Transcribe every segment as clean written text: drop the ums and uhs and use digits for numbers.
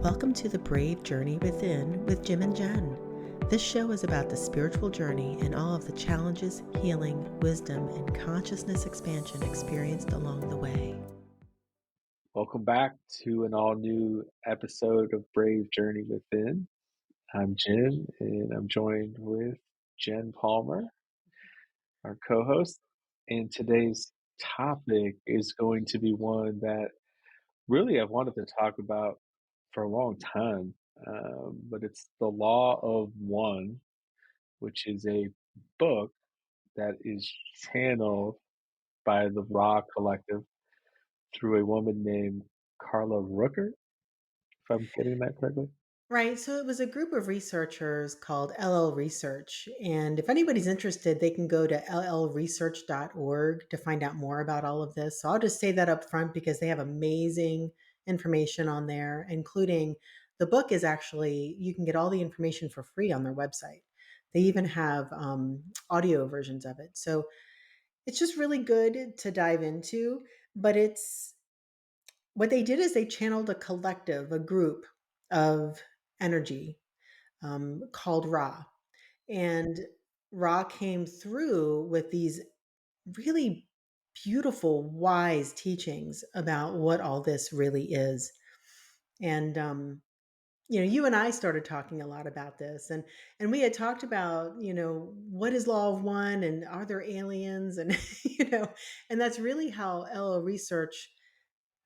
Welcome to The Brave Journey Within with Jim and Jenn. This show is about the spiritual journey and all of the challenges, healing, wisdom, and consciousness expansion experienced along the way. Welcome back to an all-new episode of Brave Journey Within. I'm Jim, and I'm joined with Jen Palmer, our co-host. And today's topic is going to be one that really I've wanted to talk about for a long time, but it's The Law of One, which is a book that is channeled by the Ra Collective through a woman named Carla Rucker, if I'm getting that correctly. Right, so it was a group of researchers called LL Research. And if anybody's interested, they can go to llresearch.org to find out more about all of this. So I'll just say that up front because they have amazing information on there, including the book is actually, you can get all the information for free on their website. They even have audio versions of it. So it's just really good to dive into, but it's what they did is they channeled a collective, a group of energy called Ra. And Ra came through with these really beautiful, wise teachings about what all this really is. And you and I started talking a lot about this, and we had talked about, what is law of one, and are there aliens, and and that's really how LO Research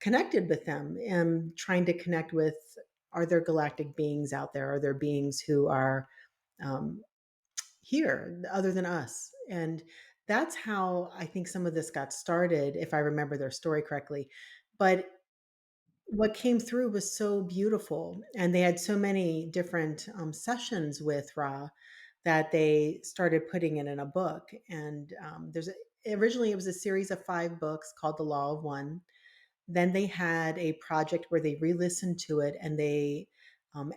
connected with them and trying to connect with, are there galactic beings out there? Are there beings who are um, here other than us? And that's how I think some of this got started, if I remember their story correctly. But what came through was so beautiful. And they had so many different sessions with Ra that they started putting it in a book. And originally it was a series of 5 books called The Law of One. Then they had a project where they re-listened to it and they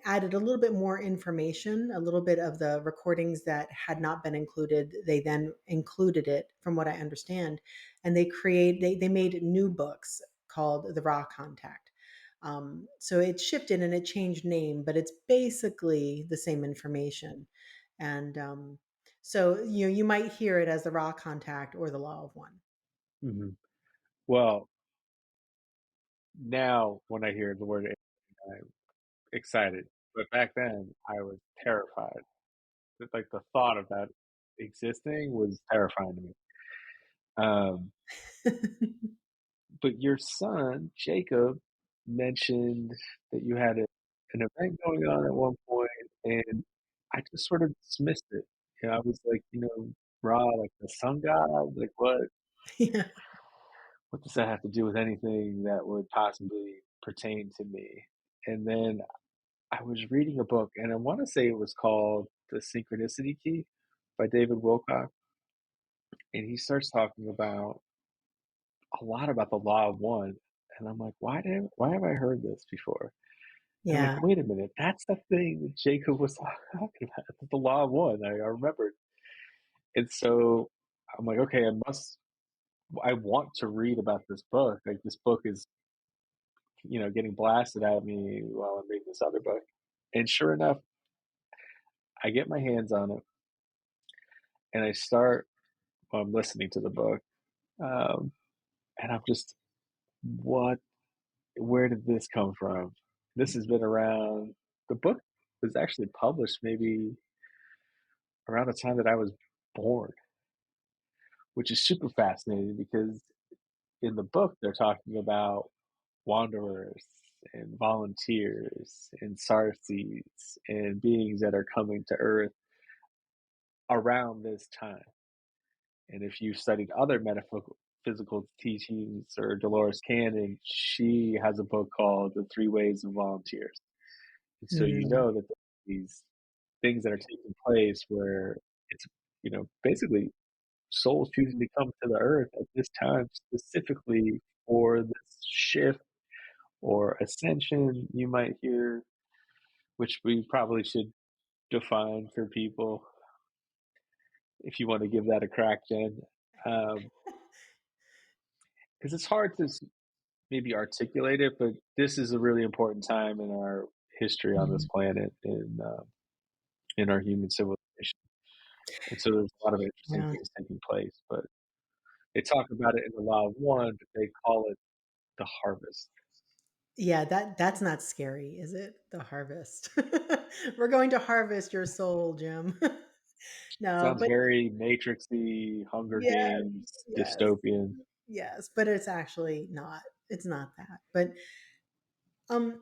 added a little bit more information, a little bit of the recordings that had not been included. They then included it, from what I understand, and they made new books called The Raw Contact. So it shifted and it changed name, but it's basically the same information. And so you might hear it as The Raw Contact or The Law of One. Mhm. Well, now when I hear the word alien, I'm excited, but back then I was terrified. Like the thought of that existing was terrifying to me. Um, but your son Jacob mentioned that you had an event going on at one point, and I just sort of dismissed it. I was like, Ra, like the sun god, like Yeah. what does that have to do with anything that would possibly pertain to me? And then I was reading a book, and I want to say it was called The Synchronicity Key by David Wilcock. And he starts talking about a lot about the law of one. And I'm like, why have I heard this before? And I'm like, Yeah. wait a minute, that's the thing that Jacob was talking about, the law of one. I remembered. And so I'm like, okay, I want to read about this book. Like this book is, getting blasted at me while I'm reading this other book. And sure enough, I get my hands on it and I start I'm listening to the book, um, and I'm just, what? Where did this come from? This has been around. The book was actually published maybe around the time that I was born, which is super fascinating because in the book they're talking about wanderers and volunteers and sarces and beings that are coming to Earth around this time. And if you've studied other metaphysical teachings or Dolores Cannon, she has a book called The Three Ways of Volunteers. And so you Mm. know that these things that are taking place where it's, basically souls choosing to come to the earth at this time specifically for this shift or ascension, you might hear, which we probably should define for people if you want to give that a crack, Jen. Because it's hard to maybe articulate it, but this is a really important time in our history on this Mhm. planet in our human civilization. And so there's a lot of interesting Yeah. things taking place. But they talk about it in the Law of One, but they call it the harvest. Yeah, that's not scary, is it? The harvest. We're going to harvest your soul, Jim. No, Sounds but very Matrixy, Hunger yes, Games, yes, dystopian. yes, but it's actually not. It's not that. But um,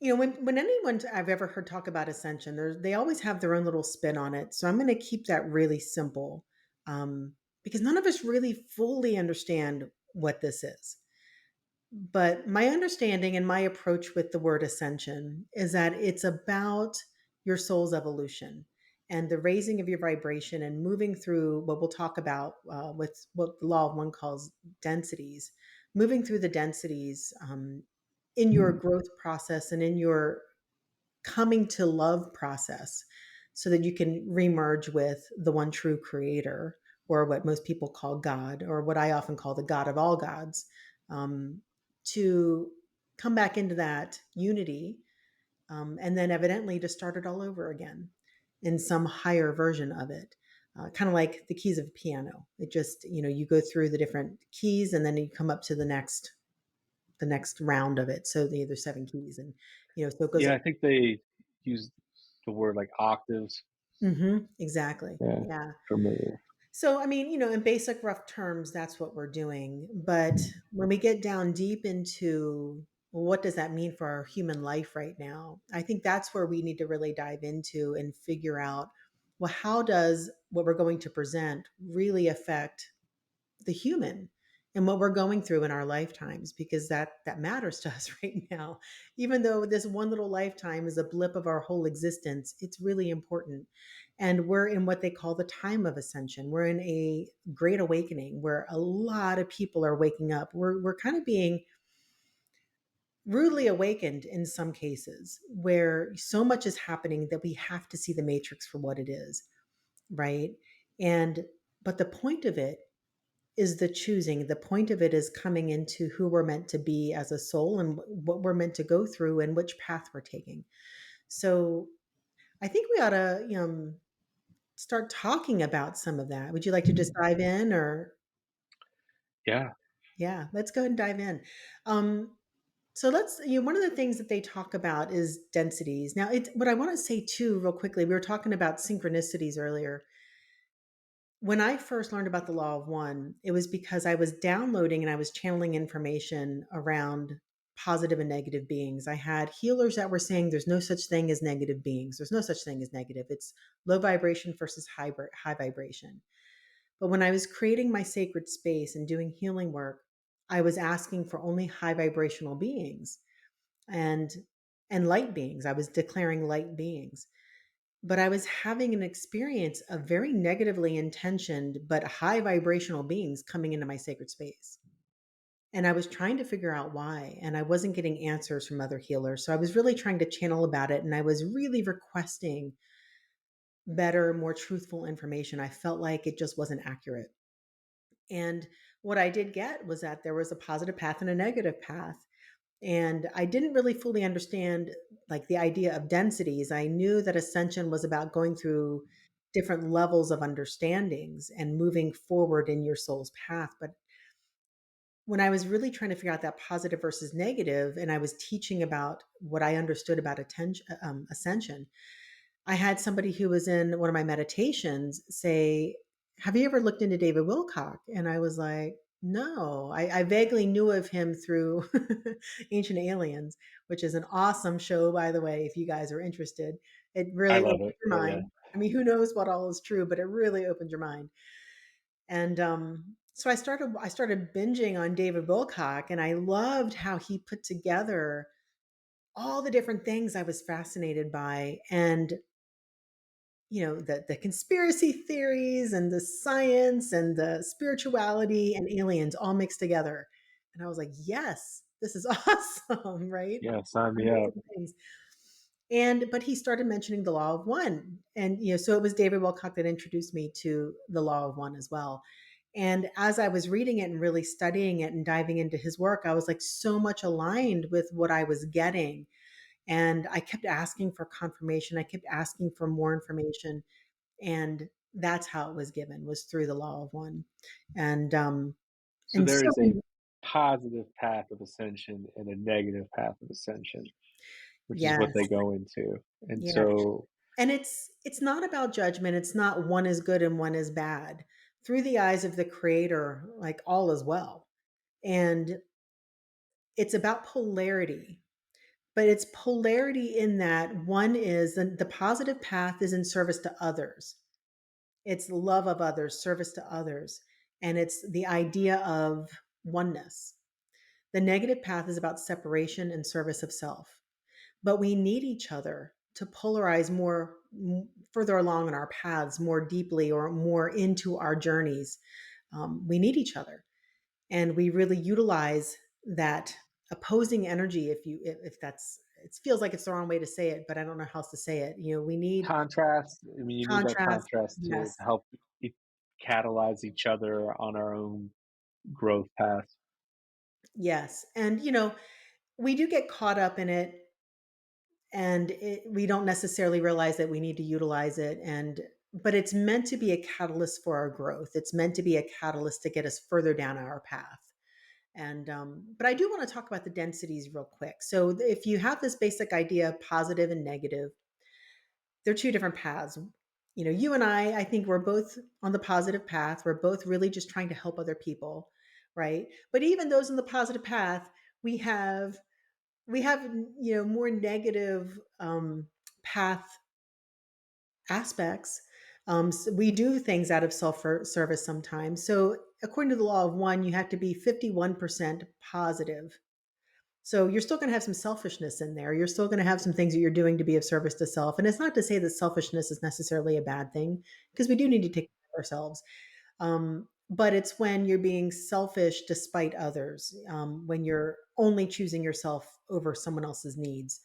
when anyone I've ever heard talk about ascension, they always have their own little spin on it. So I'm going to keep that really simple, because none of us really fully understand what this is. But my understanding and my approach with the word ascension is that it's about your soul's evolution and the raising of your vibration and moving through what we'll talk about with what the law of one calls densities, moving through the densities in your growth process and in your coming to love process so that you can remerge with the one true creator, or what most people call God, or what I often call the God of all gods, um, to come back into that unity, and then evidently to start it all over again in some higher version of it. Kind of like the keys of a piano. It just, you go through the different keys and then you come up to the next round of it. So there's seven keys, and so it goes. Yeah, I think they use the word like octaves. Exactly. Yeah, Yeah. familiar. So, I mean, in basic rough terms, that's what we're doing. But when we get down deep into, well, what does that mean for our human life right now? I think that's where we need to really dive into and figure out, well, how does what we're going to present really affect the human and what we're going through in our lifetimes, because that matters to us right now. Even though this one little lifetime is a blip of our whole existence, it's really important. And we're in what they call the time of ascension. We're in a great awakening where a lot of people are waking up. We're kind of being rudely awakened in some cases, where so much is happening that we have to see the matrix for what it is, right? And but the point of it is the choosing. The point of it is coming into who we're meant to be as a soul and what we're meant to go through and which path we're taking. So I think we ought to start talking about some of that. Would you like to just dive in, or Yeah. yeah, let's go ahead and dive in. Um, so one of the things that they talk about is densities. Now, what I want to say too, real quickly, we were talking about synchronicities earlier. When I first learned about the law of one, it was because I was downloading and I was channeling information around positive and negative beings. I had healers that were saying there's no such thing as negative beings. There's no such thing as negative. It's low vibration versus high vibration. But when I was creating my sacred space and doing healing work, I was asking for only high vibrational beings and light beings. I was declaring light beings, but I was having an experience of very negatively intentioned but high vibrational beings coming into my sacred space. And I was trying to figure out why, and I wasn't getting answers from other healers. So I was really trying to channel about it, and I was really requesting better, more truthful information. I felt like it just wasn't accurate. And what I did get was that there was a positive path and a negative path. And I didn't really fully understand like the idea of densities. I knew that ascension was about going through different levels of understandings and moving forward in your soul's path. But when I was really trying to figure out that positive versus negative, and I was teaching about what I understood about ascension, I had somebody who was in one of my meditations say, "Have you ever looked into David Wilcock?" And I was like, "No." I vaguely knew of him through Ancient Aliens, which is an awesome show, by the way, if you guys are interested. It I really love opens it. your Yeah, yeah. mind. I mean, who knows what all is true, but it really opens your mind. And so I started binging on David Wilcock, and I loved how he put together all the different things I was fascinated by. And the conspiracy theories and the science and the spirituality and aliens all mixed together. And I was like, yes, this is awesome, right? Yeah, sign me up. Amazing things. But he started mentioning the law of one. And so it was David Wilcock that introduced me to the law of one as well. And as I was reading it and really studying it and diving into his work, I was like so much aligned with what I was getting. And I kept asking for confirmation. I kept asking for more information. And that's how it was given, was through the law of one. And, um, So and there so is a positive path of ascension and a negative path of ascension, which is what yes, they go into. And yeah. so, And it's not about judgment. It's not one is good and one is bad. Through the eyes of the creator, like all is well. And it's about polarity. But it's polarity in that one is the positive path is in service to others. It's love of others, service to others, and it's the idea of oneness. The negative path is about separation and service of self. But we need each other to polarize more further along in our paths, more deeply or more into our journeys. We need each other, and we really utilize that opposing energy. If that's, it feels like it's the wrong way to say it, but I don't know how else to say it. We need contrast, I mean, you need that contrast. contrast to Yes, help e- catalyze each other on our own growth path. yes, and we do get caught up in it, and we don't necessarily realize that we need to utilize it. And but it's meant to be a catalyst for our growth. It's meant to be a catalyst to get us further down our path. And but I do want to talk about the densities real quick. So if you have this basic idea of positive and negative, they're two different paths. You and I think we're both on the positive path. We're both really just trying to help other people, right? But even those in the positive path, we have we have more negative path aspects. So we do things out of self service sometimes. So according to the law of one, you have to be 51% positive. So you're still going to have some selfishness in there. You're still going to have some things that you're doing to be of service to self. And it's not to say that selfishness is necessarily a bad thing, because we do need to take care of ourselves. But it's when you're being selfish despite others, when you're only choosing yourself over someone else's needs.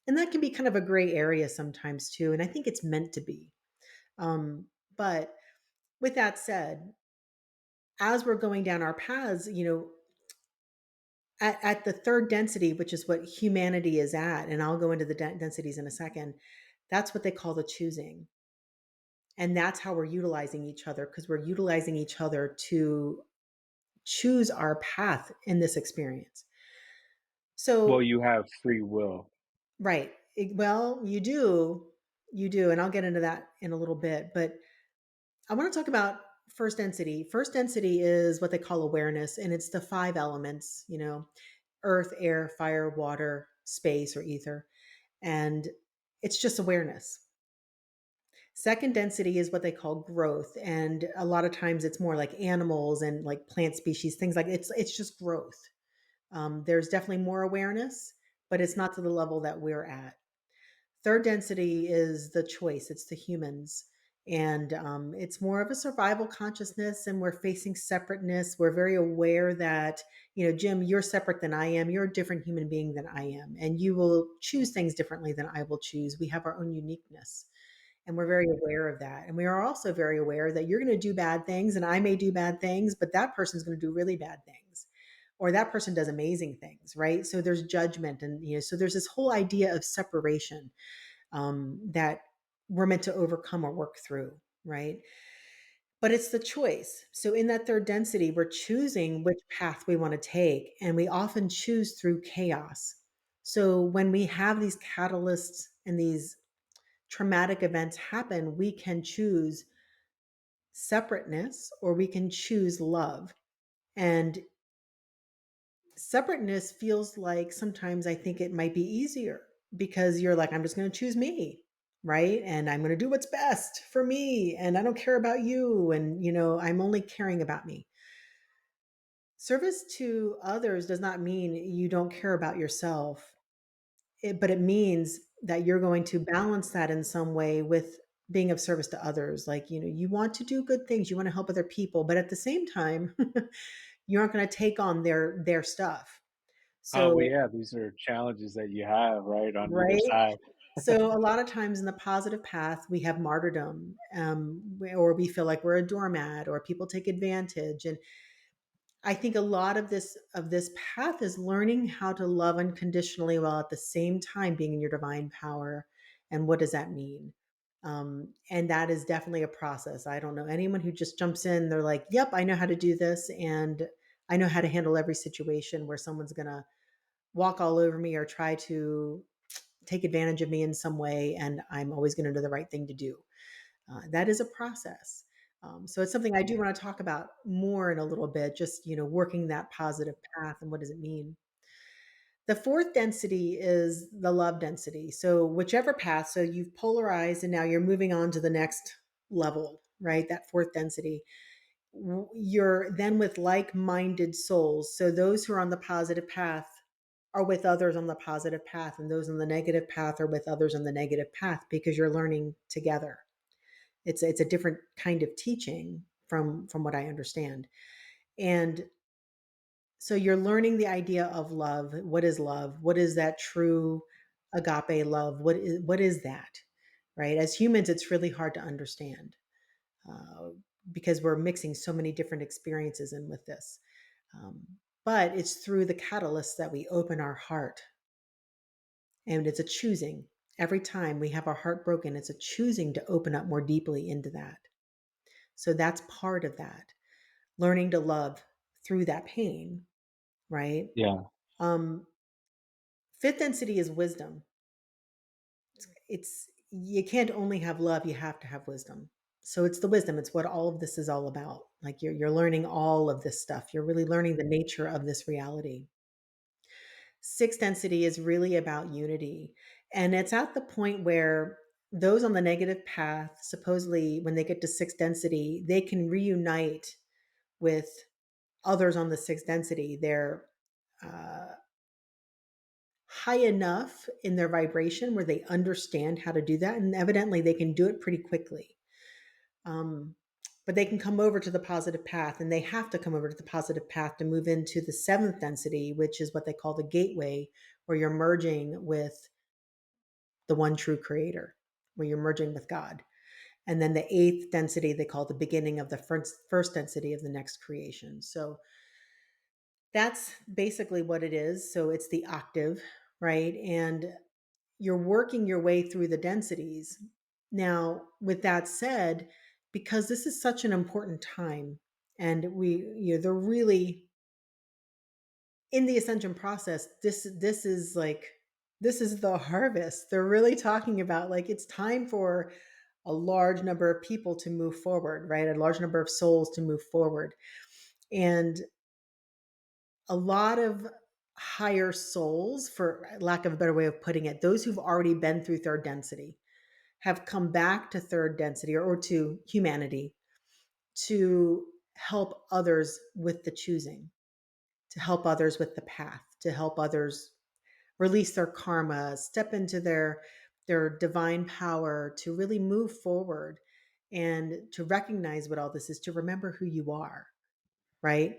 And that can be kind of a gray area sometimes too. And I think it's meant to be. But with that said, as we're going down our paths, at the third density, which is what humanity is at, and I'll go into the densities in a second, that's what they call the choosing. And that's how we're utilizing each other, because we're utilizing each other to choose our path in this experience. Well, So, you have free will. right. Well, you do. And I'll get into that in a little bit. But I want to talk about first density. First density is what they call awareness, and it's the five elements, earth, air, fire, water, space, or ether. And it's just awareness. Second density is what they call growth. And a lot of times it's more like animals and like plant species, things like it's just growth. There's definitely more awareness, but it's not to the level that we're at. Third density is the choice, it's the humans. And it's more of a survival consciousness, and we're facing separateness. We're very aware that, Jim, you're separate than I am. You're a different human being than I am. And you will choose things differently than I will choose. We have our own uniqueness. And we're very aware of that. And we are also very aware that you're going to do bad things, and I may do bad things, but that person's going to do really bad things. Or that person does amazing things, right? So there's judgment. And, so there's this whole idea of separation that we're meant to overcome or work through, right? But it's the choice. So in that third density, we're choosing which path we want to take, and we often choose through chaos. So when we have these catalysts and these traumatic events happen, we can choose separateness or we can choose love. And separateness feels like sometimes I think it might be easier, because you're like, I'm just going to choose me, right? And I'm going to do what's best for me. And I don't care about you. And, I'm only caring about me. Service to others does not mean you don't care about yourself, but it means that you're going to balance that in some way with being of service to others. Like, you want to do good things, you want to help other people, but at the same time, you aren't going to take on their stuff. Oh, well, So, yeah, these are challenges that you have, right, on either right? side. So a lot of times in the positive path, we have martyrdom, or we feel like we're a doormat, or people take advantage. And I think a lot of this path is learning how to love unconditionally while at the same time being in your divine power. And what does that mean? And that is definitely a process. I don't know anyone who just jumps in. They're like, "Yep, I know how to do this, and I know how to handle every situation where someone's gonna walk all over me or try to take advantage of me in some way, and I'm always going to know the right thing to do." That is a process. So it's something I do want to talk about more in a little bit, just, working that positive path and what does it mean. The fourth density is the love density. So whichever path, so you've polarized and now you're moving on to the next level, right? That fourth density. You're then with like-minded souls. So those who are on the positive path are with others on the positive path, and those on the negative path are with others on the negative path because you're learning together. It's a different kind of teaching from what I understand. And so you're learning the idea of love. What is love? What is that true agape love? What is that? Right? As humans, it's really hard to understand, uh, because we're mixing so many different experiences in with this. Um, but it's through the catalyst that we open our heart, and it's a choosing. Every time we have our heart broken, it's a choosing to open up more deeply into that. So that's part of that, learning to love through that pain, right? Yeah. Um, fifth density is wisdom. It's you can't only have love, you have to have wisdom. So it's the wisdom, it's what all of this is all about. Like you're learning all of this stuff. You're really learning the nature of this reality. Sixth density is really about unity. And it's at the point where those on the negative path, supposedly when they get to sixth density, they can reunite with others on the sixth density. They're uh, high enough in their vibration where they understand how to do that. And evidently, they can do it pretty quickly. Um, but they can come over to the positive path, and they have to come over to the positive path to move into the seventh density, which is what they call the gateway, where you're merging with the one true creator, where you're merging with God. And then the eighth density, they call the beginning of the first density of the next creation. So that's basically what it is. So it's the octave, right? And you're working your way through the densities. Now, with that said, because this is such an important time, and they're really in the ascension process. This is the harvest. They're really talking about like it's time for a large number of people to move forward, right? A large number of souls to move forward, and a lot of higher souls, for lack of a better way of putting it, those who've already been through third density have come back to third density, or to humanity, to help others with the choosing, to help others with the path, to help others release their karma, step into their divine power, to really move forward and to recognize what all this is, to remember who you are, right?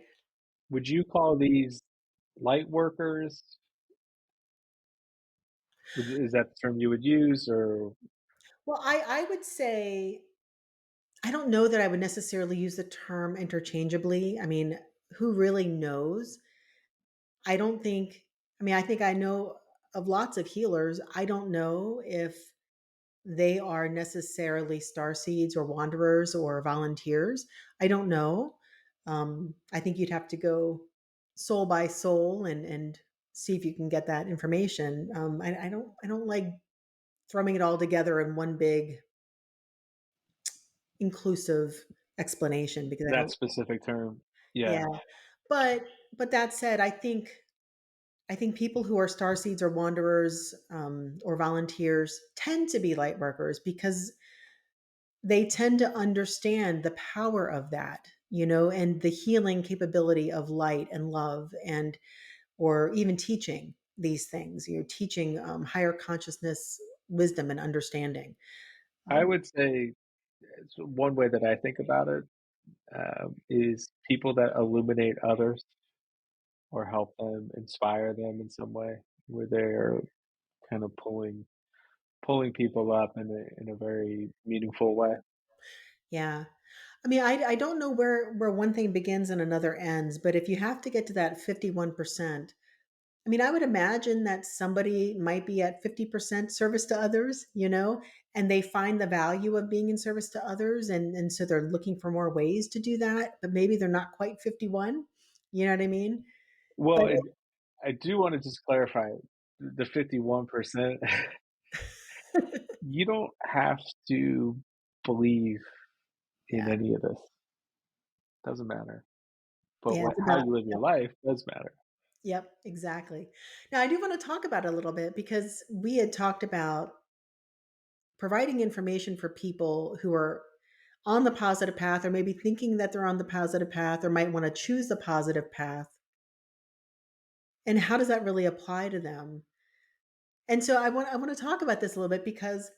Would you call these light workers? Is that the term you would use, or Well, I would say I don't know that I would necessarily use the term interchangeably. I mean, who really knows? I don't think, I mean, I think I know of lots of healers. I don't know if they are necessarily star seeds or wanderers or volunteers. I don't know. I think you'd have to go soul by soul and see if you can get that information. I don't like throwing it all together in one big inclusive explanation because I that don't. specific term? Yeah, Yeah. but that said, I think people who are star seeds or wanderers, or volunteers tend to be light workers because they tend to understand the power of that, and the healing capability of light and love, and or even teaching these things. You're teaching higher consciousness, wisdom, and understanding. I Um, would say one way that I think about it is people that illuminate others or help them, inspire them in some way, where they're kind of pulling people up in a very meaningful way. yeah. I mean, I don't know where one thing begins and another ends, but if you have to get to that 51%, I mean, I would imagine that somebody might be at 50% service to others, and they find the value of being in service to others. And so they're looking for more ways to do that, but maybe they're not quite 51. You know what I mean? But Well, and I do wanna just clarify the 51%. You don't have to believe in yeah, any of this. Doesn't matter. But yeah, what it's how about, you live your life does matter. yep, exactly. Now, I do want to talk about it a little bit because we had talked about providing information for people who are on the positive path or maybe thinking that they're on the positive path or might want to choose the positive path. And how does that really apply to them? And so I want to talk about this a little bit because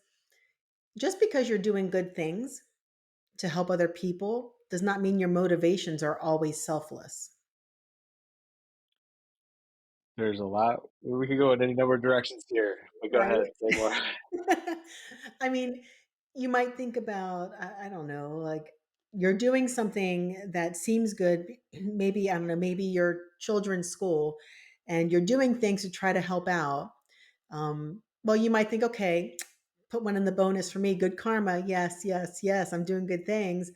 just because you're doing good things to help other people does not mean your motivations are always selfless. There's a lot we could go in any number of directions here, but go Right? ahead, say more. I mean, you might think about, I don't know, like you're doing something that seems good. Maybe, I don't know, maybe your children's school and you're doing things to try to help out. Well, you might think, okay, put one in the bonus for me, good karma. Yes, yes, yes, I'm doing good things.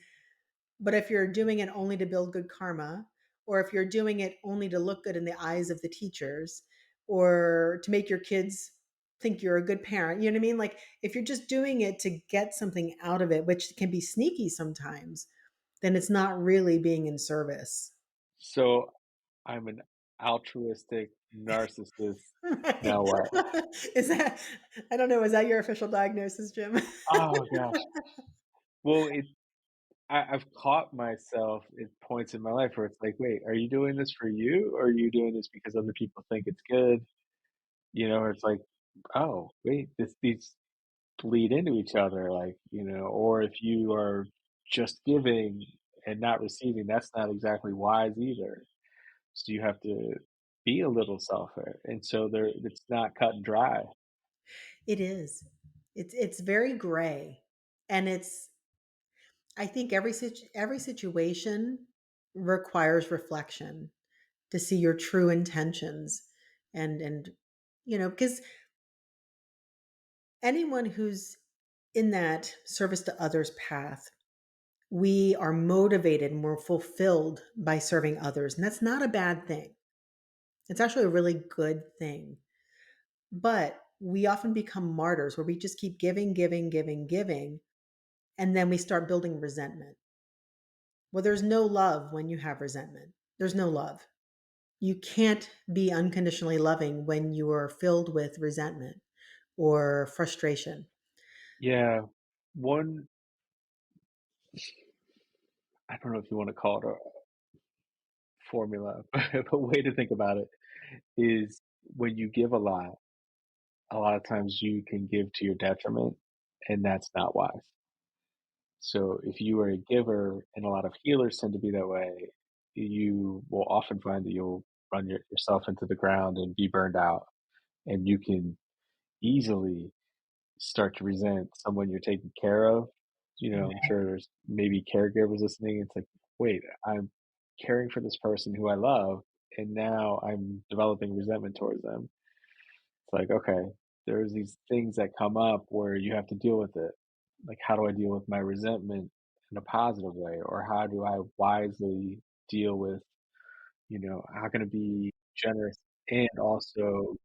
But if you're doing it only to build good karma, or if you're doing it only to look good in the eyes of the teachers, or to make your kids think you're a good parent, you know what I mean? Like if you're just doing it to get something out of it, which can be sneaky sometimes, then it's not really being in service. So, I'm an altruistic narcissist. Right. Now what? Is that, I don't know, is that your official diagnosis, Jim? Oh gosh. Well, I've caught myself at points in my life where it's like, "Wait, are you doing this for you, or are you doing this because other people think it's good?" Or it's like, "Oh, wait, these bleed into each other," like, or if you are just giving and not receiving, that's not exactly wise either. So you have to be a little selfish, and so it's not cut and dry. It is. It's very gray, and it's, I think every situation requires reflection to see your true intentions, and because anyone who's in that service to others path, we are motivated and we're fulfilled by serving others, and that's not a bad thing. It's actually a really good thing. But we often become martyrs where we just keep giving, giving, giving, giving, and then we start building resentment. Well, there's no love when you have resentment. There's no love. You can't be unconditionally loving when you are filled with resentment or frustration. Yeah. One I don't know if you wanna call it a formula, but way to think about it is when you give a lot of times you can give to your detriment, and that's not wise. So if you are a giver, and a lot of healers tend to be that way, you will often find that you'll run yourself into the ground and be burned out, and you can easily start to resent someone you're taking care of. I'm sure there's maybe caregivers listening. It's like, wait, I'm caring for this person who I love, and now I'm developing resentment towards them. It's like, okay, there's these things that come up where you have to deal with it. Like, how do I deal with my resentment in a positive way? Or how do I wisely deal with, how can I be generous and also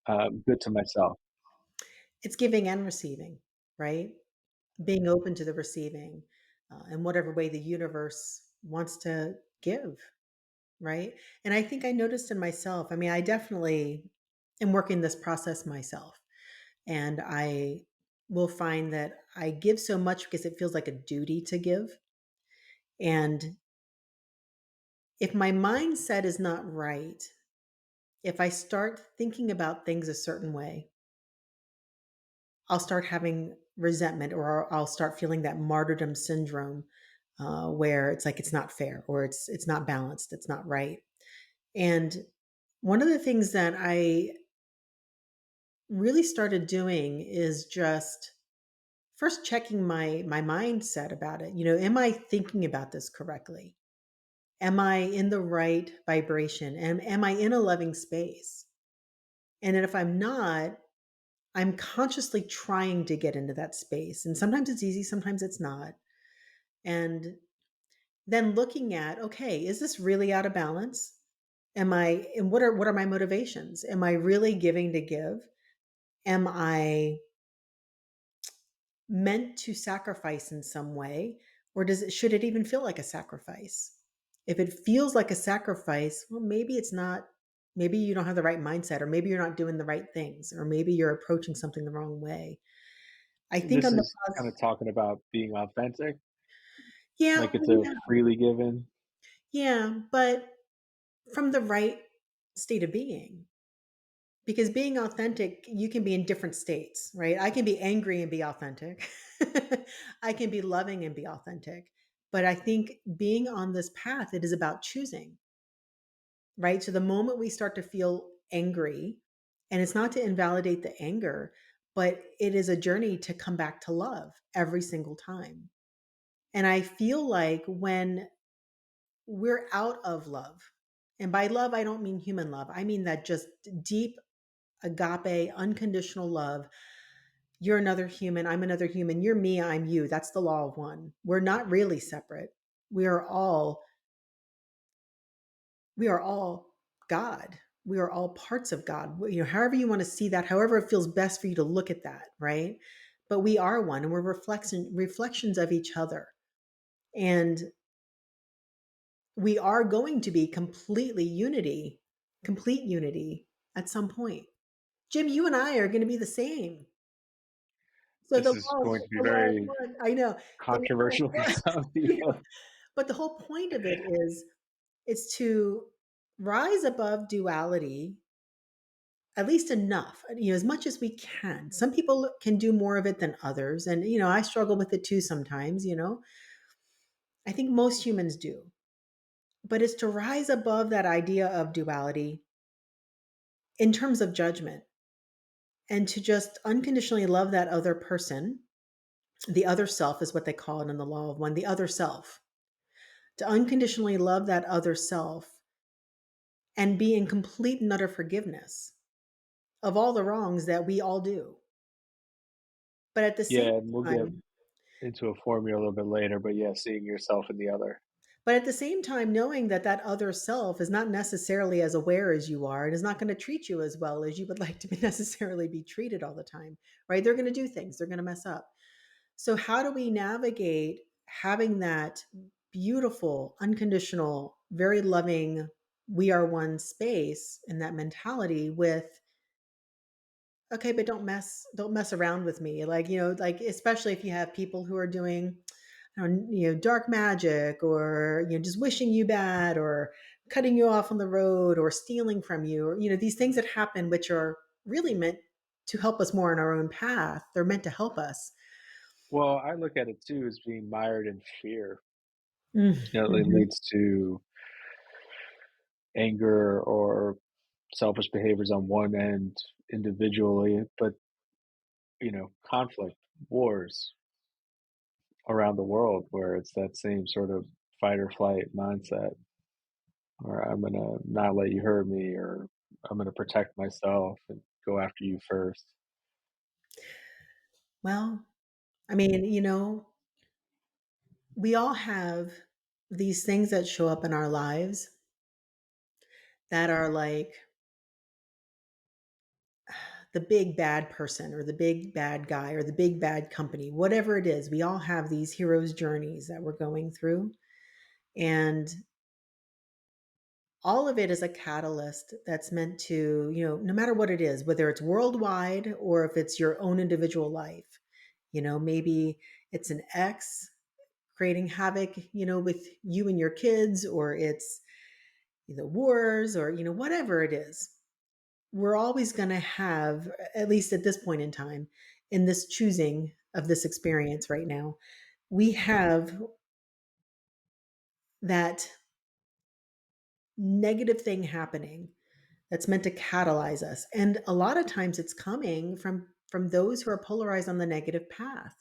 good to myself? It's giving and receiving, right? Being open to the receiving in whatever way the universe wants to give, right? And I think I noticed in myself, I mean, I definitely am working this process myself. And I will find that I give so much because it feels like a duty to give. And if my mindset is not right, if I start thinking about things a certain way, I'll start having resentment or I'll start feeling that martyrdom syndrome where it's like it's not fair or it's not balanced, it's not right. And one of the things that I really started doing is just first checking my mindset about it. Am I thinking about this correctly? Am I in the right vibration? Am I in a loving space? And then if I'm not, I'm consciously trying to get into that space. And sometimes it's easy, sometimes it's not. And then looking at, okay, is this really out of balance? And what are my motivations? Am I really giving to give? Am I meant to sacrifice in some way, or should it even feel like a sacrifice? If it feels like a sacrifice, well, maybe it's not. Maybe you don't have the right mindset, or maybe you're not doing the right things, or maybe you're approaching something the wrong way. I think This on the is kind of talking about being authentic, yeah, like it's a yeah, freely given. yeah, but from the right state of being. Because being authentic, you can be in different states, right? I can be angry and be authentic. I can be loving and be authentic. But I think being on this path, it is about choosing, right? So the moment we start to feel angry, and it's not to invalidate the anger, but it is a journey to come back to love every single time. And I feel like when we're out of love, and by love, I don't mean human love, I mean that just deep agape, unconditional love. You're another human. I'm another human. You're me. I'm you. That's the law of one. We're not really separate. We are all, we are all God. We are all parts of God. However you want to see that, however it feels best for you to look at that, right? But we are one and we're reflections of each other. And we are going to be complete unity at some point. Jim, you and I are going to be the same. So This is going to be the law of very one, I know. The law of controversial for one, some yeah. people. But the whole point of it is to rise above duality, at least enough, as much as we can. Some people can do more of it than others. And, I struggle with it too sometimes. I think most humans do. But it's to rise above that idea of duality in terms of judgment and to just unconditionally love that other person. The other self is what they call it in the law of one, the other self. To unconditionally love that other self and be in complete and utter forgiveness of all the wrongs that we all do. But at the same Yeah, and we'll get time, into a formula a little bit later, but yeah, seeing yourself in the other. knowing that that other self is not necessarily as aware as you are and is not going to treat you as well as you would like to be necessarily be treated all the time, right? They're going to do things, they're going to mess up. So, how do we navigate having that beautiful, unconditional, very loving, we are one space and that mentality with, okay, but don't mess around with me. Like, like especially if you have people who are doing, dark magic or, just wishing you bad or cutting you off on the road or stealing from you or, these things that happen, which are really meant to help us more on our own path. They're meant to help us. Well, I look at it too as being mired in fear. It Mhm. leads to anger or selfish behaviors on one end individually, but conflict, wars around the world where it's that same sort of fight or flight mindset, or I'm gonna not let you hurt me, or I'm gonna protect myself and go after you first. Well, I mean, we all have these things that show up in our lives that are like the big bad person or the big bad guy or the big bad company, whatever it is. We all have these heroes' journeys that we're going through. And all of it is a catalyst that's meant to, no matter what it is, whether it's worldwide or if it's your own individual life, maybe it's an ex creating havoc, with you and your kids, or it's wars, or whatever it is. We're always going to have, at least at this point in time, in this choosing of this experience right now, we have that negative thing happening that's meant to catalyze us, and a lot of times it's coming from those who are polarized on the negative path.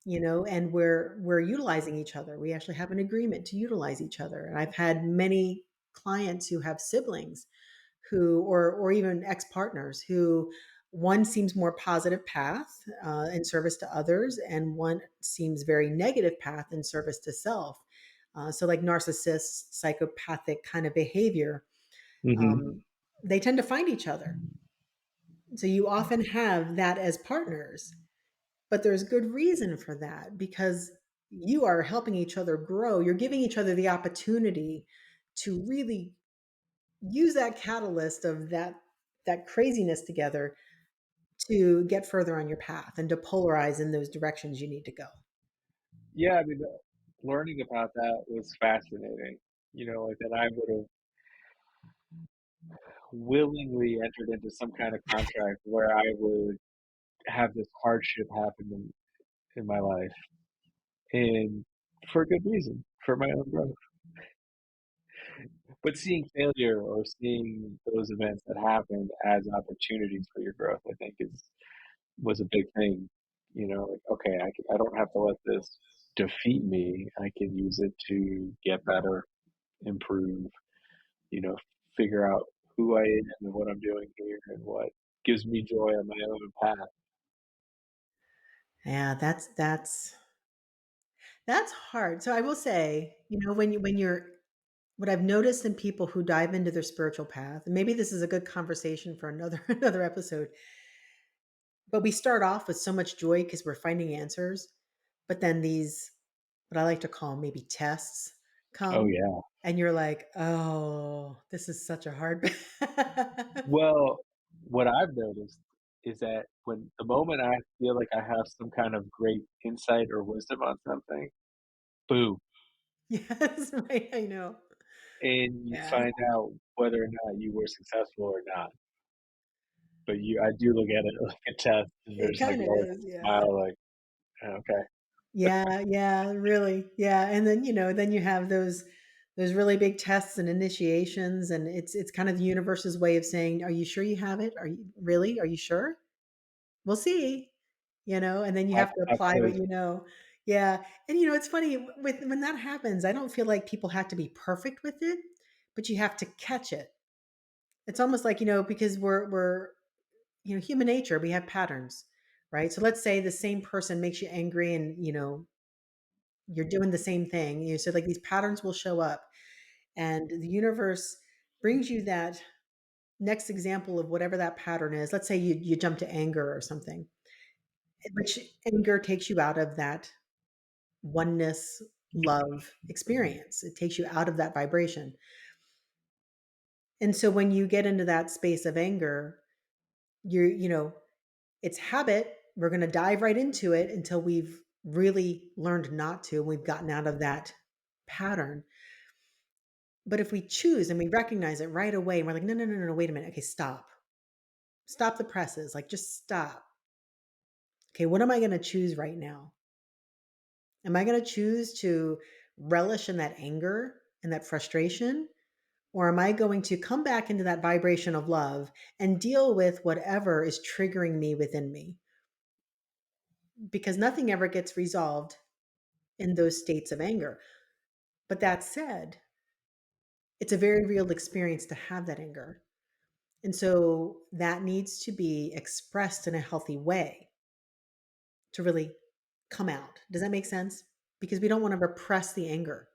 and we're utilizing each other. We actually have an agreement to utilize each other. And I've had many clients who have siblings who or even ex-partners who one seems more positive path in service to others, and one seems very negative path in service to self. So like narcissist psychopathic kind of behavior, Hmm. um, they tend to find each other. So you often have that as partners, but there's good reason for that because you are helping each other grow. You're giving each other the opportunity to really use that catalyst of that craziness together to get further on your path and to polarize in those directions you need to go. Yeah, I mean, learning about that was fascinating. Like that I would have willingly entered into some kind of contract where I would have this hardship happen in my life, and for good reason, for my own growth. But seeing failure or seeing those events that happen as opportunities for your growth, I think is was a big thing. Like, okay, I don't have to let this defeat me. I can use it to get better, improve, you know, figure out who I am and what I'm doing here and what gives me joy on my own path. Yeah, that's hard. So I will say, when you're what I've noticed in people who dive into their spiritual path, and maybe this is a good conversation for another another episode, but we start off with so much joy because we're finding answers, but then these, what I like to call maybe tests, Oh come, yeah. and you're like, "Oh, this is such a hard path." Well, what I've noticed is that when the moment I feel like I have some kind of great insight or wisdom on something, boom, Yes, right, I know. and you Yeah, find out whether or not you were successful or not. But I do look at it like a test, and it there's like kinda always is, a yeah. smile, like, okay, Yeah, yeah, really, yeah, and then, then you have those really big tests and initiations, and it's kind of the universe's way of saying, "Are you sure you have it? Are you really? Are you sure? We'll see." And then you have to pop apply what quiz. you know. Yeah, and, it's funny with when that happens, I don't feel like people have to be perfect with it, but you have to catch it. It's almost like, because we're human nature, we have patterns, right? So let's say the same person makes you angry and, you're doing the same thing. So like these patterns will show up and the universe brings you that next example of whatever that pattern is. Let's say you jump to anger or something, which anger takes you out of that oneness love experience. It takes you out of that vibration. And so when you get into that space of anger, you it's habit. We're going to dive right into it until we've really learned not to. We've gotten out of that pattern. But if we choose and we recognize it right away, and we're like, no, no, no, no, no, wait a minute. Okay, stop. Stop the presses. Like, just stop. Okay, what am I going to choose right now? Am I going to choose to relish in that anger and that frustration? Or am I going to come back into that vibration of love and deal with whatever is triggering me within me? Because nothing ever gets resolved in those states of anger. But that said, it's a very real experience to have that anger. And so that needs to be expressed in a healthy way to really come out. Does that make sense? Because we don't want to repress the anger.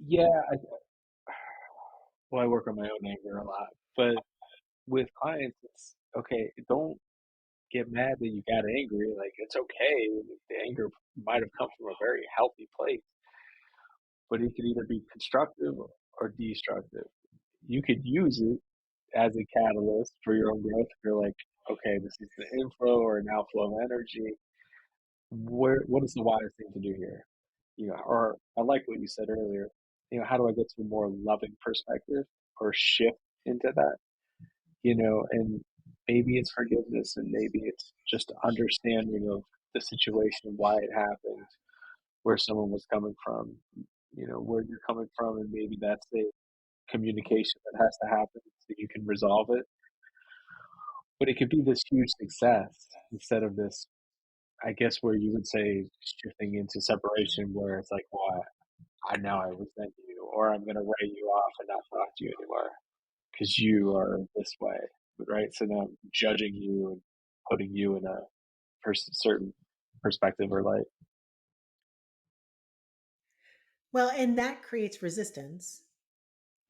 Yeah, well, I work on my own anger a lot, but with clients, it's okay. Don't get mad that you got angry. Like it's okay. The anger might have come from a very healthy place, but it could either be constructive or destructive. You could use it as a catalyst for your own growth. If you're like, okay, this is the inflow or an outflow of energy. What is the wisest thing to do here? Or I like what you said earlier. How do I get to a more loving perspective or shift into that? And maybe it's forgiveness and maybe it's just understanding of the situation, why it happened, where someone was coming from, where you're coming from, and maybe that's a communication that has to happen so you can resolve it. But it could be this huge success instead of this. I guess where you would say shifting into separation where it's like, well, I now I resent you, or I'm gonna write you off and not talk to you anymore because you are this way, right? So now I'm judging you and putting you in a certain perspective or light. Well, and that creates resistance,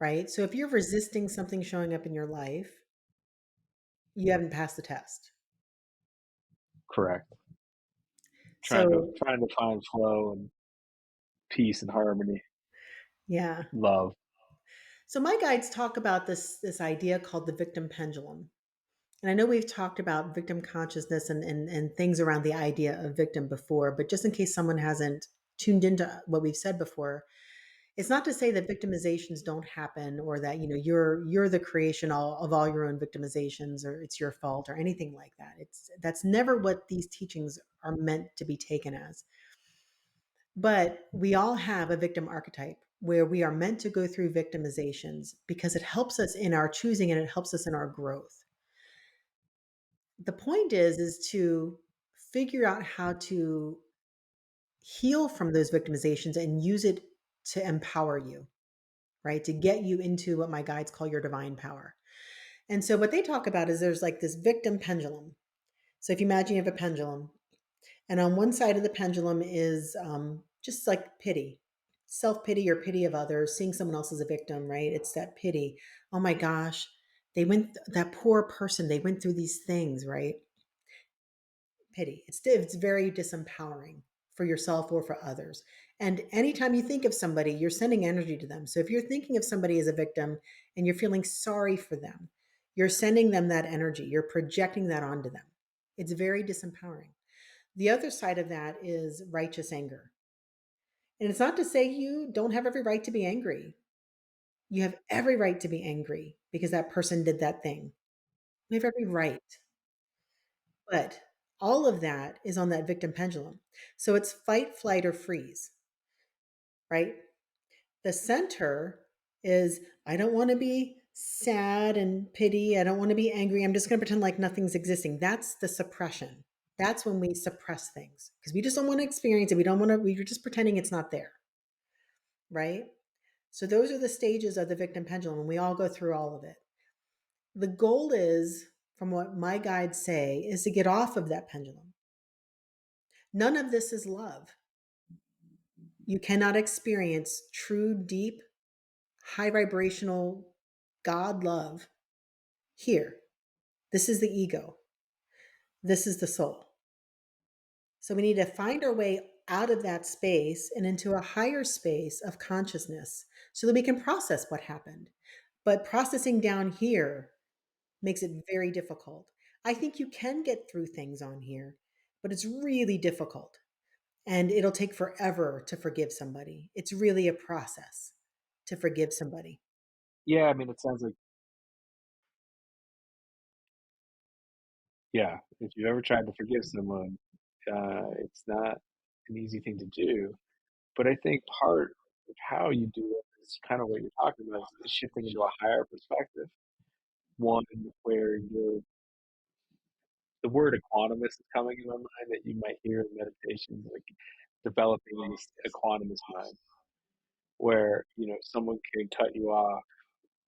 right? So if you're resisting something showing up in your life, you haven't passed the test. Correct. So, Trying to find flow and peace and harmony, yeah. love. So my guides talk about this idea called the victim pendulum. And I know we've talked about victim consciousness and things around the idea of victim before, but just in case someone hasn't tuned into what we've said before, it's not to say that victimizations don't happen or that you're the creation of all your own victimizations or it's your fault or anything like that. That's never what these teachings are meant to be taken as. But we all have a victim archetype where we are meant to go through victimizations because it helps us in our choosing and it helps us in our growth. The point is to figure out how to heal from those victimizations and use it to empower you, right? To get you into what my guides call your divine power. And so what they talk about is there's like this victim pendulum. So if you imagine you have a pendulum, and on one side of the pendulum is just like pity, self pity or pity of others, seeing someone else as a victim, right? It's that pity. Oh my gosh, that poor person, they went through these things, right? Pity. It's very disempowering for yourself or for others. And anytime you think of somebody, you're sending energy to them. So if you're thinking of somebody as a victim and you're feeling sorry for them, you're sending them that energy. You're projecting that onto them. It's very disempowering. The other side of that is righteous anger. And it's not to say you don't have every right to be angry. You have every right to be angry because that person did that thing. You have every right. But all of that is on that victim pendulum. So it's fight, flight, or freeze, right? The center is I don't want to be sad and pity. I don't want to be angry. I'm just going to pretend like nothing's existing. That's the suppression. That's when we suppress things because we just don't want to experience it. We don't want to, we're just pretending it's not there, right? So those are the stages of the victim pendulum, and we all go through all of it. The goal is, from what my guides say, is to get off of that pendulum. None of this is love. You cannot experience true, deep, high vibrational God love here. This is the ego. This is the soul. So we need to find our way out of that space and into a higher space of consciousness so that we can process what happened. But processing down here makes it very difficult. I think you can get through things on here, but it's really difficult. And it'll take forever to forgive somebody. It's really a process to forgive somebody. Yeah, I mean, it sounds like, yeah, if you've ever tried to forgive someone, it's not an easy thing to do. But I think part of how you do it is kind of what you're talking about is shifting into a higher perspective, one where the word equanimous is coming in my mind that you might hear in meditation, like developing this equanimous mind, where someone can cut you off,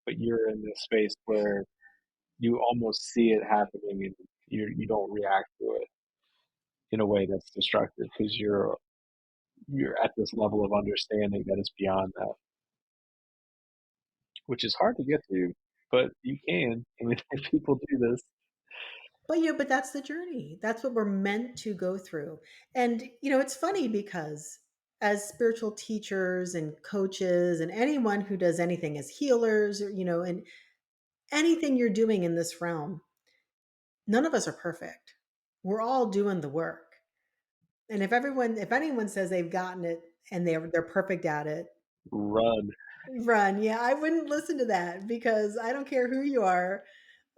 but you're in this space where you almost see it happening and you don't react to it in a way that's destructive because you're at this level of understanding that is beyond that, which is hard to get to, but you can. I mean, people do this. But that's the journey. That's what we're meant to go through. And it's funny because as spiritual teachers and coaches and anyone who does anything as healers, or, and anything you're doing in this realm, none of us are perfect. We're all doing the work. And if anyone says they've gotten it and they're perfect at it, Run. run. Yeah, I wouldn't listen to that because I don't care who you are,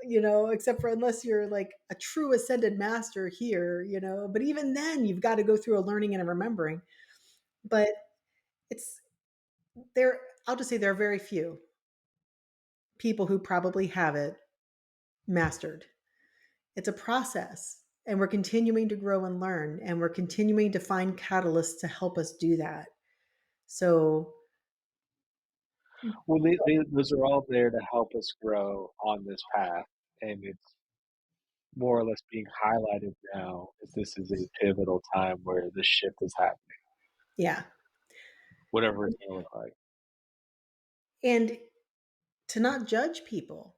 except for unless you're like a true ascended master here, but even then you've got to go through a learning and a remembering. But it's there, I'll just say there are very few people who probably have it mastered. It's a process. And we're continuing to grow and learn, and we're continuing to find catalysts to help us do that. So, Well, those are all there to help us grow on this path, and it's more or less being highlighted now as this is a pivotal time where the shift is happening, yeah. whatever it's going to look like. And to not judge people.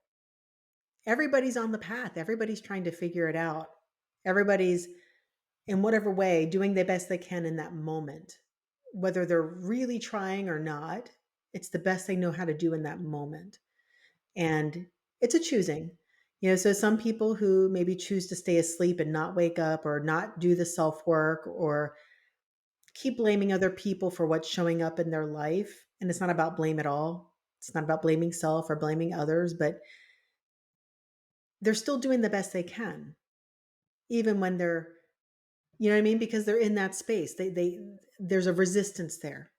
Everybody's on the path. Everybody's trying to figure it out. Everybody's, in whatever way, doing the best they can in that moment. Whether they're really trying or not, it's the best they know how to do in that moment. And it's a choosing. So some people who maybe choose to stay asleep and not wake up or not do the self work or keep blaming other people for what's showing up in their life. And it's not about blame at all. It's not about blaming self or blaming others, but they're still doing the best they can, even when they're, you know what I mean? Because they're in that space. There's a resistance there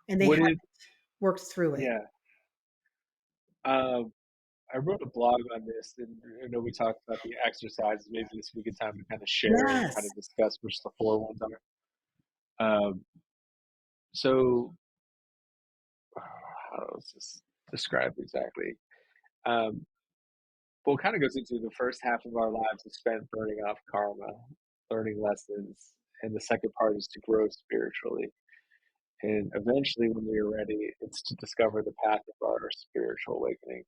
and they What haven't is, worked through it. yeah, um, I wrote a blog on this, and I know we talked about the exercises. Maybe this would be a good time to kind of share and kind Yes. of discuss which the four ones are. So, how does this describe exactly? Um, well, it kind of goes into the first half of our lives is spent burning off karma, learning lessons, and the second part is to grow spiritually. And eventually, when we are ready, it's to discover the path of our spiritual awakening.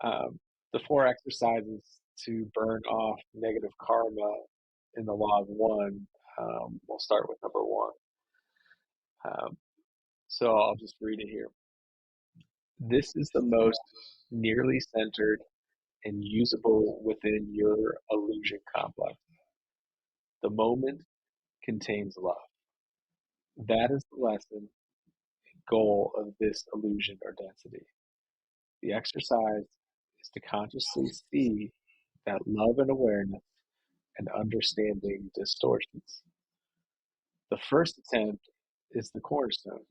Um, the four exercises to burn off negative karma in the law of one. We'll start with number one. Um, so I'll just read it here. This is the most nearly centered and usable within your illusion complex. The moment contains love. That is the lesson goal of this illusion or density. The exercise is to consciously see that love and awareness and understanding distortions. The first attempt is the cornerstone.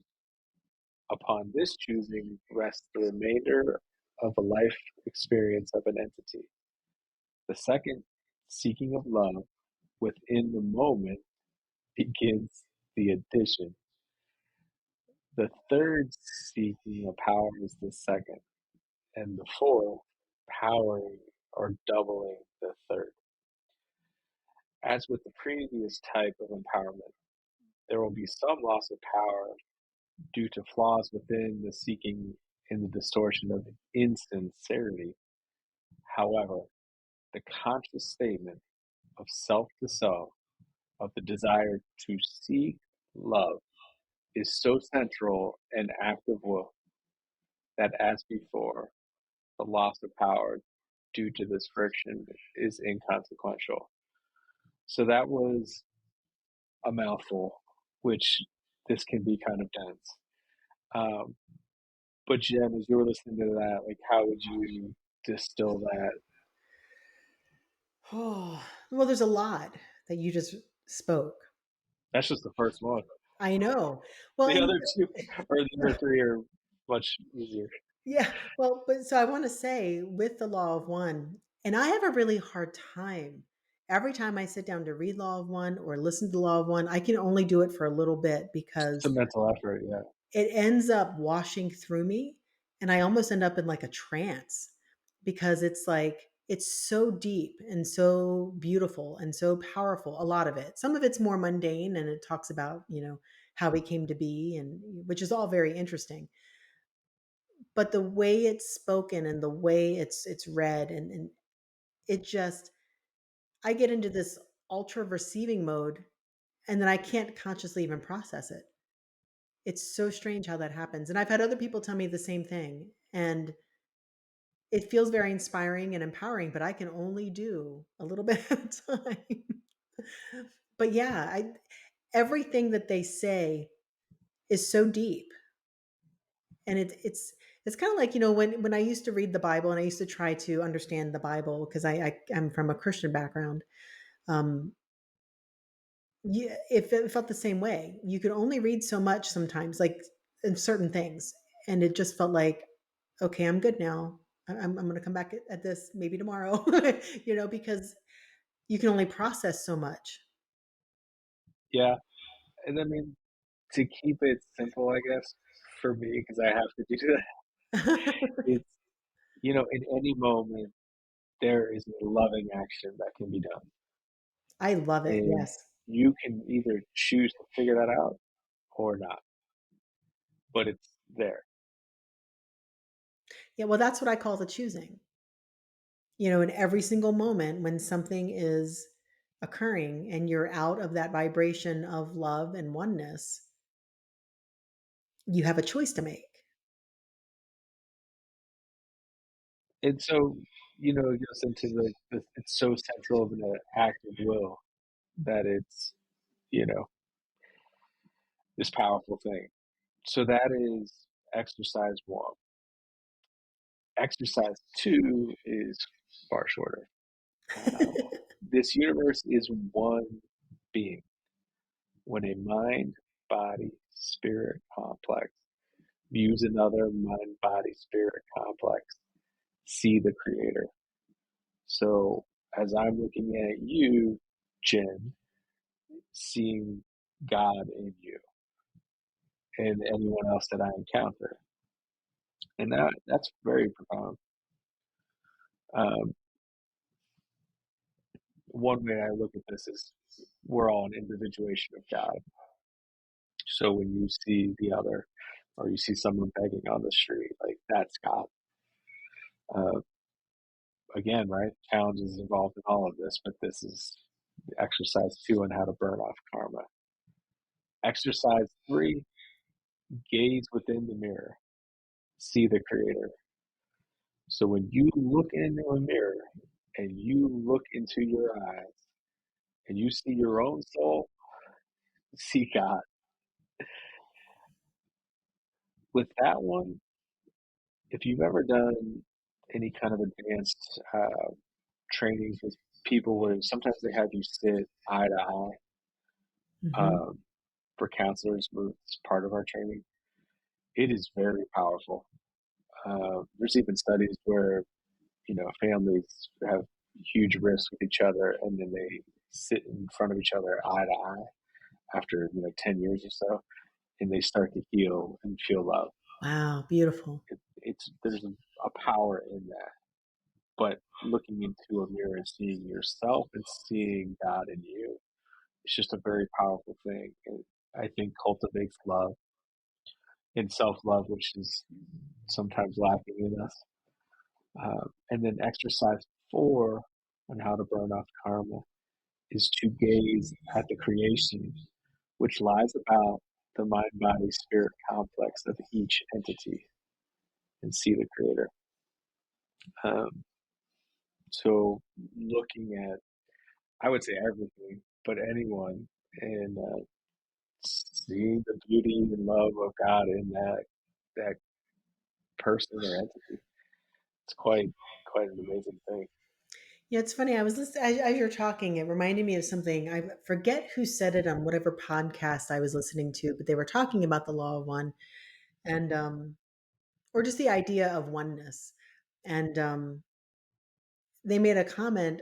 Upon this choosing rests the remainder of a life experience of an entity. The second, seeking of love within the moment, begins the addition. The third, seeking of power, is the second. And the fourth, powering or doubling the third. As with the previous type of empowerment, there will be some loss of power due to flaws within the seeking and the distortion of insincerity. However, the conscious statement of self to self, of the desire to seek love, is so central and active will that, as before, the loss of power due to this friction is inconsequential. So that was a mouthful, which this can be kind of dense. Um, but Jen, as you were listening to that, like, how would you distill that? Oh, well, there's a lot that you just spoke. That's just the first one. I know. Well, The and other two or the other three are much easier. yeah, well, but so I want to say with the law of one, and I have a really hard time. Every time I sit down to read law of one or listen to the law of one, I can only do it for a little bit It's a because mental effort, yeah. it ends up washing through me and I almost end up in like a trance because it's like it's so deep and so beautiful and so powerful, a lot of it. Some of it's more mundane and it talks about, how we came to be, and which is all very interesting. But the way it's spoken and the way it's read, and it just, I get into this ultra receiving mode and then I can't consciously even process it. It's so strange how that happens, and I've had other people tell me the same thing, and it feels very inspiring and empowering, but I can only do a little bit at a time. But yeah, I everything that they say is so deep, and it's kind of like, when I used to read the Bible and I used to try to understand the Bible because I'm from a Christian background. Um, yeah, it felt the same way. You could only read so much sometimes, like in certain things, and it just felt like, okay, I'm good now. I'm going to come back at this maybe tomorrow, because You can only process so much. Yeah, and I mean, to keep it simple, I guess, for me, because I have to do that, it's, in any moment, there is a loving action that can be done. I love it. And Yes. you can either choose to figure that out or not, but it's there. Yeah, well, that's what I call the choosing. In every single moment when something is occurring and you're out of that vibration of love and oneness, you have a choice to make. And so, it goes into it's so central of an act of will that it's, you know, this powerful thing. So that is exercise one. Exercise two is far shorter. Um, this universe is one being. When a mind, body, spirit complex views another mind, body, spirit complex, see the creator. So as I'm looking at you, Jen, seeing God in you and anyone else that I encounter. And that's very profound. Um, one way I look at this is we're all an individuation of God. So when you see the other, or you see someone begging on the street, like that's God. Uh, again, right? Challenges involved in all of this, but this is exercise two on how to burn off karma. Exercise three, gaze within the mirror, see the creator. So when you look into a mirror and you look into your eyes and you see your own soul, see God. With that one, if you've ever done any kind of advanced trainings with people where sometimes they have you sit eye to eye, Mhm. um, for counselors, it's part of our training. It is very powerful. There's even studies where families have huge risks with each other, and then they sit in front of each other eye to eye after 10 years or so, and they start to heal and feel love. Wow, beautiful. It's there's a power in that, but looking into a mirror and seeing yourself and seeing God in you, it's just a very powerful thing. And I think cultivates love and self love, which is sometimes lacking in us. And then exercise four on how to burn off karma is to gaze at the creation, which lies about the mind body spirit complex of each entity and see the creator. Um, so, looking at, I would say everything, but anyone, and seeing the beauty and love of God in that person or entity, it's quite an amazing thing. Yeah, it's funny. I was listening as you're talking. It reminded me of something. I forget who said it on whatever podcast I was listening to, but they were talking about the law of one, and or just the idea of oneness. And they made a comment.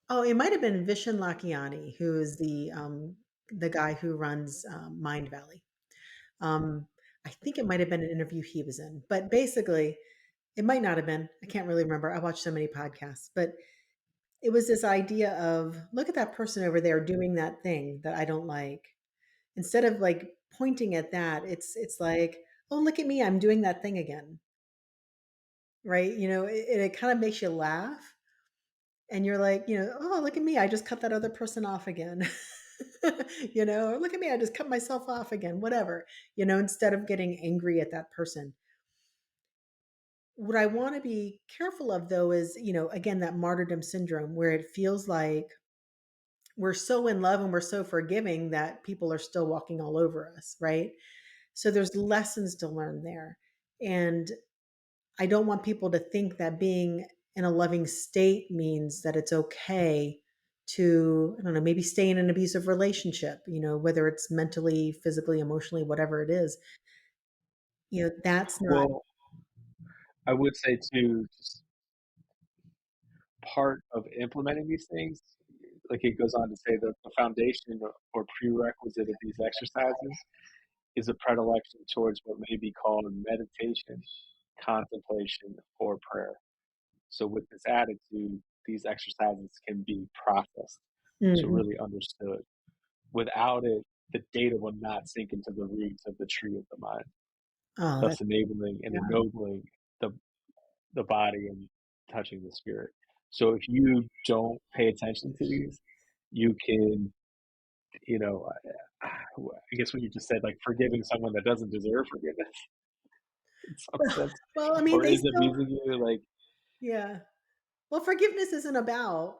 Oh, it might have been Vishen Lakhiani, who is the guy who runs Mind Valley. Um, I think it might have been an interview he was in, but basically, it might not have been. I can't really remember. I watched so many podcasts, but it was this idea of look at that person over there doing that thing that I don't like. Instead of like pointing at that, it's like, oh, look at me, I'm doing that thing again, right? It kind of makes you laugh, and you're like, oh, look at me, I just cut that other person off again. Or look at me, I just cut myself off again, whatever. Instead of getting angry at that person. What I want to be careful of though is, again, that martyrdom syndrome where it feels like we're so in love and we're so forgiving that people are still walking all over us, right? So there's lessons to learn there. And I don't want people to think that being in a loving state means that it's okay to, I don't know, maybe stay in an abusive relationship, whether it's mentally, physically, emotionally, whatever it is. That's not, Well, I would say too, just part of implementing these things, like it goes on to say that the foundation or prerequisite of these exercises is a predilection towards what may be called meditation, contemplation, or prayer. So, with this attitude, these exercises can be processed to Mhm. really understood. Without it, the data will not sink into the roots of the tree of the mind, Oh, thus that's enabling and yeah. ennobling the, the body and touching the spirit. So, if you don't pay attention to these, you can, you know, I guess what you just said, like forgiving someone that doesn't deserve forgiveness in some sense, Well, I mean, or they is still abusing you, like, yeah. Well, forgiveness isn't about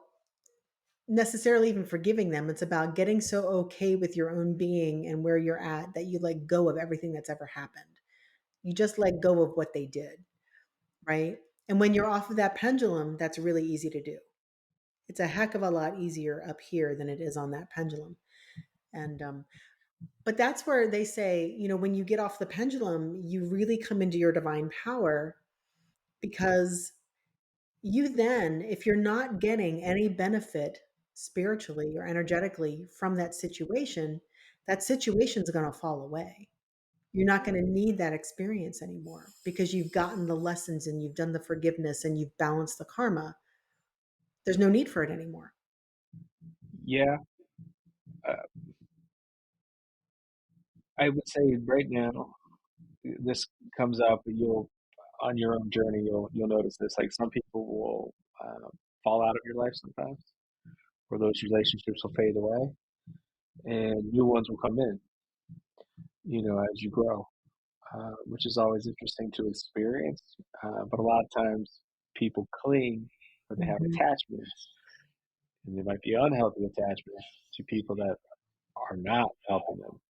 necessarily even forgiving them. It's about getting so okay with your own being and where you're at that you let go of everything that's ever happened. You just let go of what they did, right? And when you're off of that pendulum, that's really easy to do. It's a heck of a lot easier up here than it is on that pendulum. And but that's where they say, when you get off the pendulum, you really come into your divine power because you then, if you're not getting any benefit spiritually or energetically from that situation's going to fall away. You're not going to need that experience anymore because you've gotten the lessons and you've done the forgiveness and you've balanced the karma. There's no need for it anymore. yeah, uh, I would say right now, this comes up, but you'll on your own journey, you'll notice this. Like some people will fall out of your life sometimes, or those relationships will fade away, and new ones will come in. As you grow, which is always interesting to experience. But a lot of times, people cling or they have Mhm. attachments, and they might be unhealthy attachments to people that are not helping them.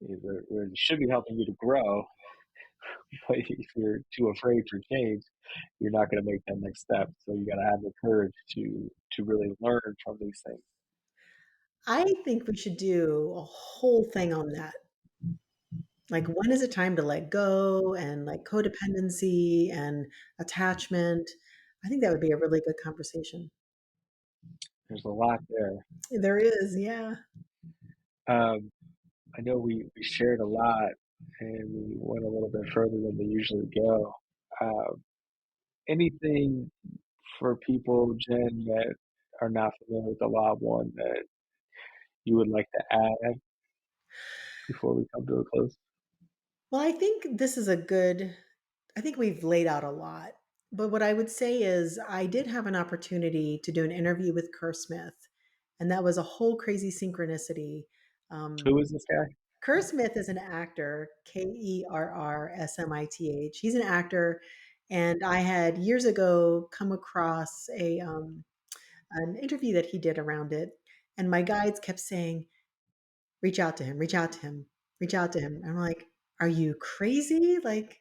They should be helping you to grow, but if you're too afraid for change, you're not going to make that next step. So you got to have the courage to really learn from these things. I think we should do a whole thing on that. Like, when is it time to let go and like codependency and attachment? I think that would be a really good conversation. There's a lot there. There is, yeah. Um, I know we shared a lot and we went a little bit further than we usually go. Uh, Anything for people, Jen, that are not familiar with the Law of One that you would like to add before we come to a close? Well, I think we've laid out a lot. But what I would say is I did have an opportunity to do an interview with Kerr Smith, and that was a whole crazy synchronicity. Who Um, is this guy? Kerr Smith is an actor, Kerrsmith. He's an actor, and I had years ago come across an interview that he did around it, and my guides kept saying, "Reach out to him, reach out to him, reach out to him." I'm like, "Are you crazy? Like,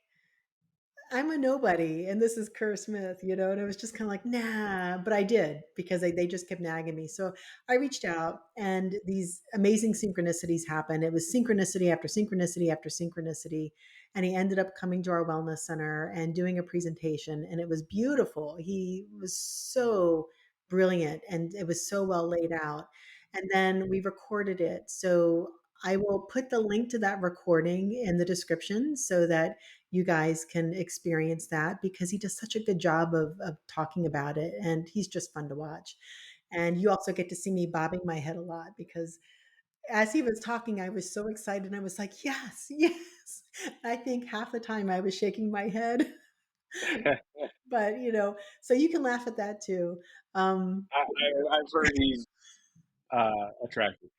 I'm a nobody, and this is Kerr Smith, And it was just kind of like, nah, but I did because they just kept nagging me. So I reached out, and these amazing synchronicities happened. It was synchronicity after synchronicity after synchronicity. And he ended up coming to our wellness center and doing a presentation, and it was beautiful. He was so brilliant, and it was so well laid out. And then we recorded it. So I will put the link to that recording in the description so that you guys can experience that because he does such a good job of talking about it and he's just fun to watch. And you also get to see me bobbing my head a lot because as he was talking, I was so excited. And I was like, yes, yes. I think half the time I was shaking my head, but so you can laugh at that too. Um, I've heard he's attractive.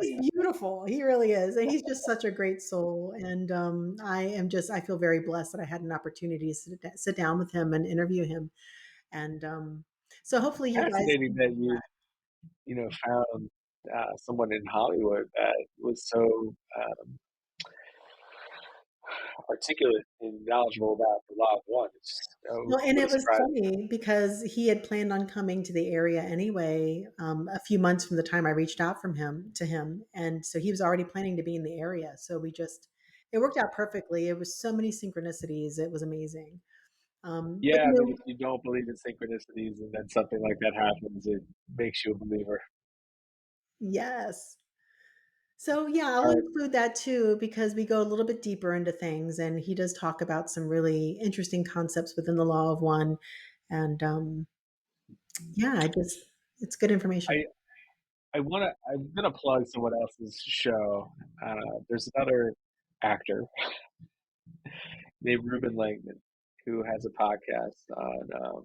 he's beautiful. He really is. And he's just such a great soul. And I feel very blessed that I had an opportunity to sit down with him and interview him. And so hopefully you guys Fascinating can that you found someone in Hollywood that was so articulate and knowledgeable about the Law of One. well, and What a it was surprise! funny because he had planned on coming to the area anyway, a few months from the time I reached out from him to him. And so he was already planning to be in the area. So it worked out perfectly. It was so many synchronicities. It was amazing. But Yeah, I mean, if you don't believe in synchronicities and then something like that happens, it makes you a believer. yes. So yeah, I'll All right. include that too because we go a little bit deeper into things, and he does talk about some really interesting concepts within the law of one, and yeah, it's good information. I I'm gonna plug someone else's show. There's another actor named Reuben Langdon who has a podcast on.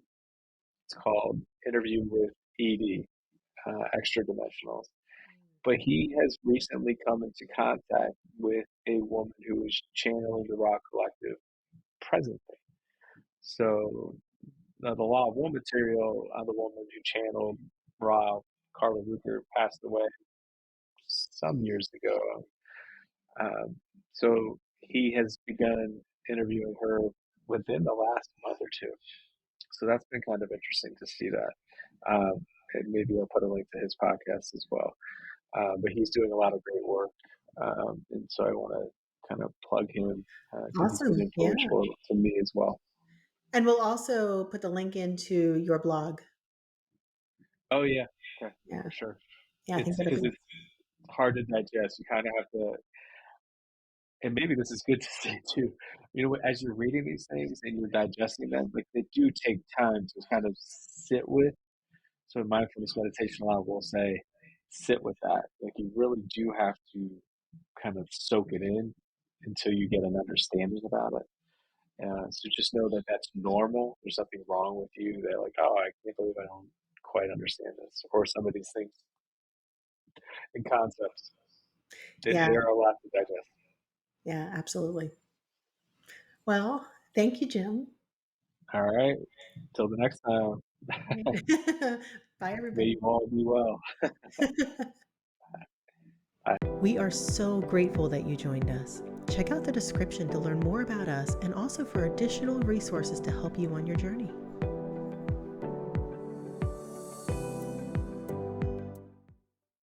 It's called Interview with ED, Extra Dimensionals. But he has recently come into contact with a woman who is channeling the Raw Collective presently. So the Law of One material on the woman who channeled Ra, Carla Rucker, passed away some years ago. Um, so he has begun interviewing her within the last month or two. So that's been kind of interesting to see that. And maybe I'll put a link to his podcast as well. But he's doing a lot of great work. And so I want to kind of plug him because he's been Awesome. Yeah. influential to me as well. And we'll also put the link into your blog. Oh, yeah. Okay. Yeah. For sure. Yeah, I think It's that'd because be it's hard to digest. You kind of have to, and maybe this is good to say too. You know, as you're reading these things and you're digesting them, like they do take time to kind of sit with. So in mindfulness meditation, a lot will say, sit with that. Like you really do have to kind of soak it in until you get an understanding about it. So just know that that's normal. There's something wrong with you. They're like, oh, I can't believe I don't quite understand this, or some of these things and concepts. yeah, They are a lot to digest. yeah, absolutely. Well, thank you, Jim. All right. Till the next time. Bye, May everybody. you all be well. Bye. We are so grateful that you joined us. Check out the description to learn more about us and also for additional resources to help you on your journey.